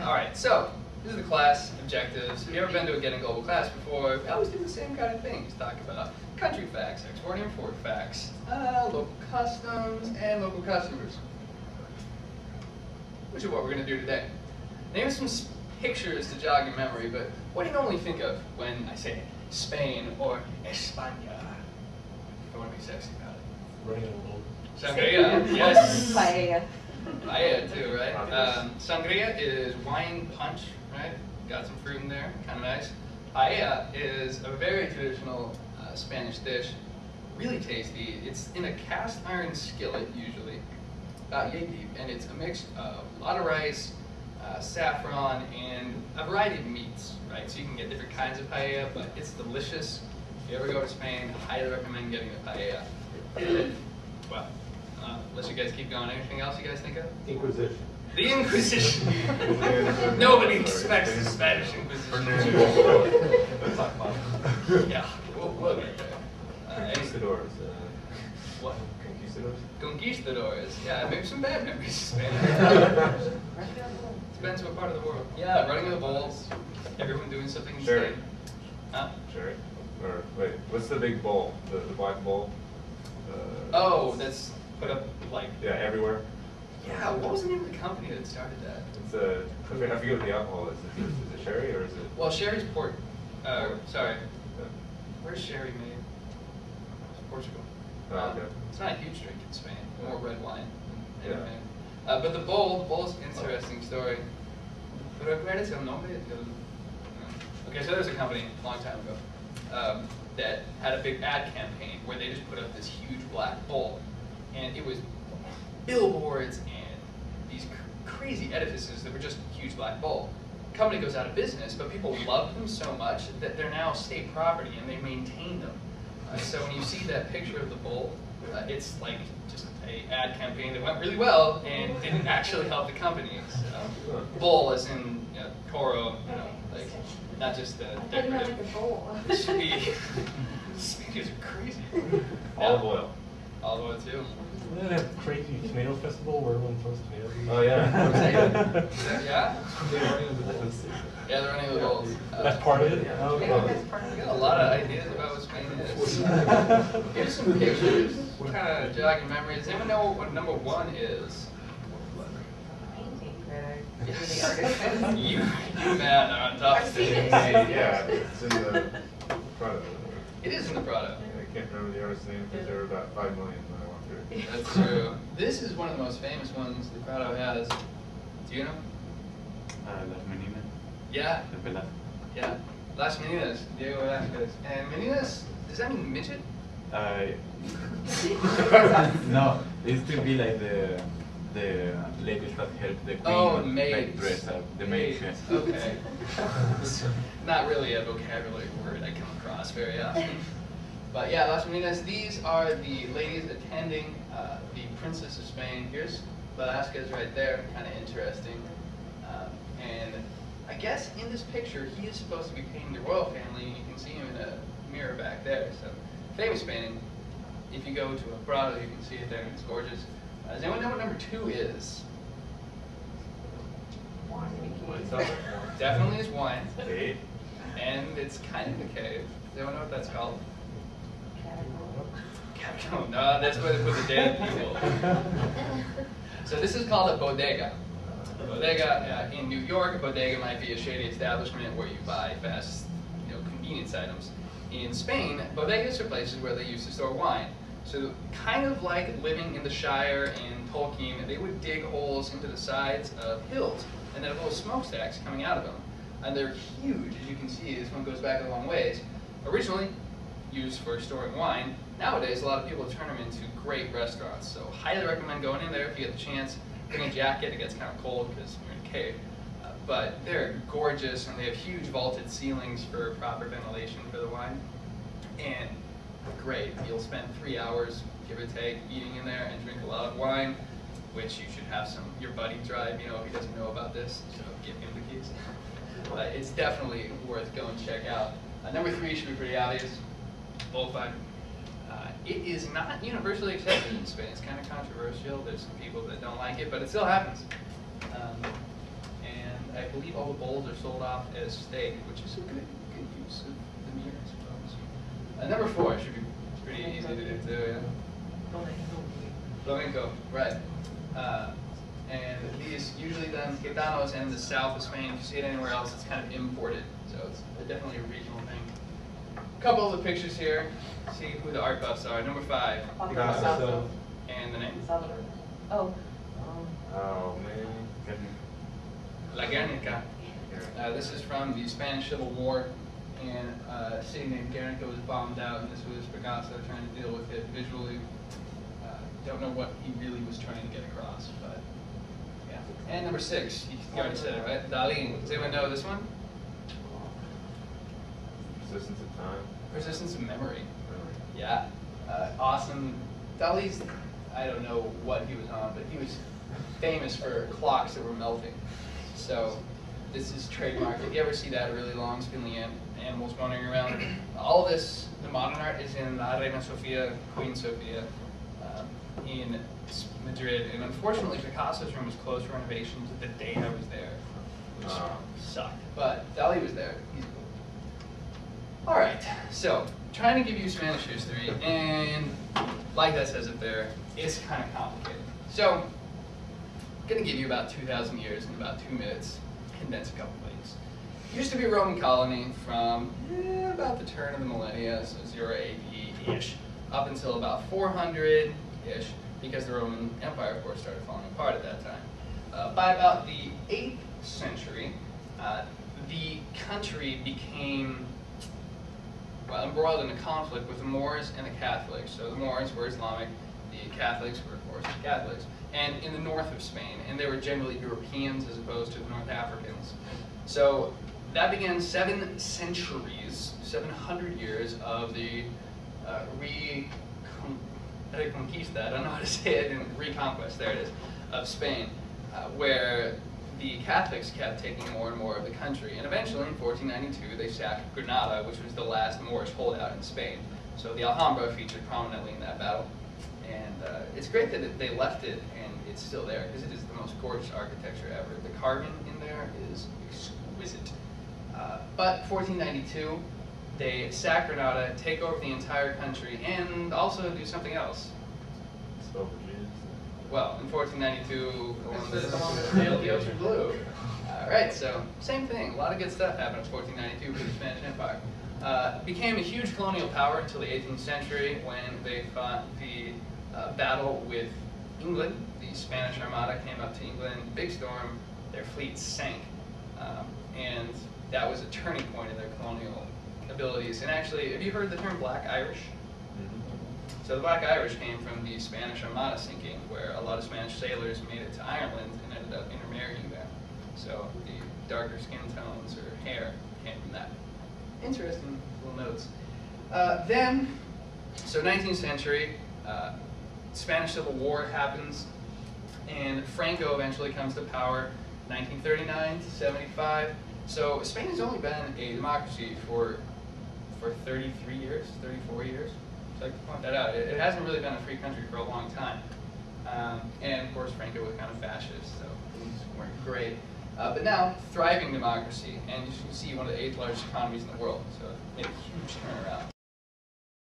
All right, so this is the class objectives. If you've ever been to a Getting Global class before, we always do the same kind of things. Talk about country facts, export and import facts, local customs, and local customers, which is what we're going to do today. Name some pictures to jog your memory, but what do you normally think of when I say Spain or España? I want to be sexy about it. Running on a boat. Sangria, yes. Paella. Paella too, right? Sangria is wine punch, right? Got some fruit in there, kind of nice. Paella is a very traditional Spanish dish, really tasty. It's in a cast iron skillet usually, about yay deep, and it's a mix of a lot of rice, saffron, and a variety of meats, right? So you can get different kinds of paella, but it's delicious. If you ever go to Spain, I highly recommend getting a paella. Well, unless you guys keep going, anything else you guys think of? Inquisition. The Inquisition. Nobody expects the Spanish Inquisition. Let's talk about it. Yeah, we'll get there. Conquistadors. What? Conquistadors? Conquistadors. Yeah, maybe some bad memories of Spain. Depends what part of the world. Yeah, running the bowls. Everyone doing something Sherry. insane. Huh? Sherry? Or wait, what's the big bowl? The black bowl? Oh, that's put up like. Yeah, everywhere. Yeah, what was the name of the company that started that? It's a. I forget what the alcohol is. Is it sherry or is it? Well, sherry's port. Sorry. Yeah. Where's sherry made? It's Portugal. Oh, okay. It's not a huge drink in Spain. More red wine than Yeah. anything. But the bowl's an interesting story. Pero ¿cuál es el nombre? Okay, so there's a company a long time ago that had a big ad campaign where they just put up this huge black bowl, and it was billboards and these crazy edifices that were just a huge black bowl. The company goes out of business, but people loved them so much that they're now state property and they maintain them. So when you see that picture of the bowl, it's like just a ad campaign that went really well and didn't actually help the company. So, bowl as in Toro, like not just the decorative. It should be. Spaniards are crazy. Olive oil. Olive oil too. Isn't that a crazy tomato festival where everyone throws tomatoes? Oh yeah. Yeah? Yeah, they're running the bowls. That's part of it? Oh, We got a lot of ideas about what Spain is. Here's some pictures. What kind of jogging memories? Does anyone know what number 1 is? Yes. You man are on top of things. Yeah, it's in the front of it. It is in the product. I can't remember the artist's name because there were about 5 million when I walked through. That's true. This is one of the most famous ones the Prado has. Do you know? Las Meninas. Yeah. De Velázquez. Yeah. Las Meninas, Diego Velázquez. And Meninas, does that mean midget? No, it used to be like the ladies that help the queen like dress up, the maid. Okay. Not really a vocabulary word I come across very often. But yeah, Las Meninas, these are the ladies attending the Princess of Spain. Here's Velázquez right there, kind of interesting. And I guess in this picture, he is supposed to be painting the royal family, and you can see him in a mirror back there. So, famous painting. If you go to a Prado, you can see it there, and it's gorgeous. Does anyone know what number 2 is? Definitely is wine. Cave. And it's kind of a cave. Does anyone know what that's called? Catacomb. No, that's where they put the dead people. So this is called a bodega. A bodega in New York, a bodega might be a shady establishment where you buy fast, convenience items. In Spain, bodegas are places where they used to store wine. So kind of like living in the Shire in Tolkien, they would dig holes into the sides of hills and then have little smokestacks coming out of them. And they're huge, as you can see. This one goes back a long ways. Originally used for storing wine. Nowadays, a lot of people turn them into great restaurants. So highly recommend going in there if you get the chance. Bring a jacket, it gets kind of cold because you're in a cave. But they're gorgeous, and they have huge vaulted ceilings for proper ventilation for the wine. And great. You'll spend 3 hours, give or take, eating in there and drink a lot of wine, which you should have your buddy drive, if he doesn't know about this, so give him the keys. It's definitely worth going to check out. Number 3 should be pretty obvious, bullfighter. It is not universally accepted in Spain. It's kind of controversial. There's some people that don't like it, but it still happens. And I believe all the bowls are sold off as steak, which is a good use of the meat, I suppose. Number 4 should be pretty easy to do too, yeah. Flamenco, right. And these usually done gitanos in the south of Spain. If you see it anywhere else, it's kind of imported. So it's definitely a regional thing. A couple of the pictures here. See who the art buffs are. Number 5. Picasso. And the name? Salvador. Oh. Oh man. La Guernica. This is from the Spanish Civil War. And a city named Guernica was bombed out, and this was Picasso trying to deal with it visually. Don't know what he really was trying to get across, but yeah. And number 6, you already said it, right? Dali. Does anyone know this one? Persistence of time. Persistence of memory. Yeah. Awesome. Dali's, I don't know what he was on, but he was famous for clocks that were melting. So this is trademarked. If you ever see that really long, spindly animals wandering around, all this, the modern art is in La Reina Sofia, Queen Sofia, in Madrid. And unfortunately, Picasso's room was closed for renovations the day I was there, which sucked. But Dali was there. He's cool. All right, so trying to give you Spanish history, and like that says it there, it's kind of complicated. So I'm going to give you about 2,000 years in about 2 minutes, condense a couple things. Used to be a Roman colony from about the turn of the millennia, so 0 AD-ish, up until about 400-ish, because the Roman Empire, of course, started falling apart at that time. By about the 8th century, the country became embroiled in a conflict with the Moors and the Catholics. So the Moors were Islamic, the Catholics were, of course, Catholics, and in the north of Spain, and they were generally Europeans as opposed to the North Africans. So that began 7 centuries, 700 years of the reconquista, I don't know how to say it, reconquest, there it is, of Spain, where the Catholics kept taking more and more of the country. And eventually, in 1492, they sacked Granada, which was the last Moorish holdout in Spain. So the Alhambra featured prominently in that battle. And it's great that they left it and it's still there, because it is the most gorgeous architecture ever. The carving in there is exquisite. But 1492, they sack Granada, take over the entire country, and also do something else. Spell for Jesus. Well, in 1492, Columbus sailed the ocean blue. All right, so same thing. A lot of good stuff happened in 1492 for the Spanish Empire. Became a huge colonial power until the 18th century when they fought the battle with England. The Spanish Armada came up to England, big storm, their fleet sank. And that was a turning point in their colonial abilities. And actually, have you heard the term Black Irish? So the Black Irish came from the Spanish Armada sinking, where a lot of Spanish sailors made it to Ireland and ended up intermarrying there. So the darker skin tones or hair came from that. Interesting little notes. So 19th century, Spanish Civil War happens, and Franco eventually comes to power, 1939 to 75. So Spain has only been a democracy for 33 years, 34 years. So I can point that out. It hasn't really been a free country for a long time. And of course, Franco was kind of fascist, so things weren't great. But now, thriving democracy, and you can see one of the 8th largest economies in the world, so made a huge turnaround.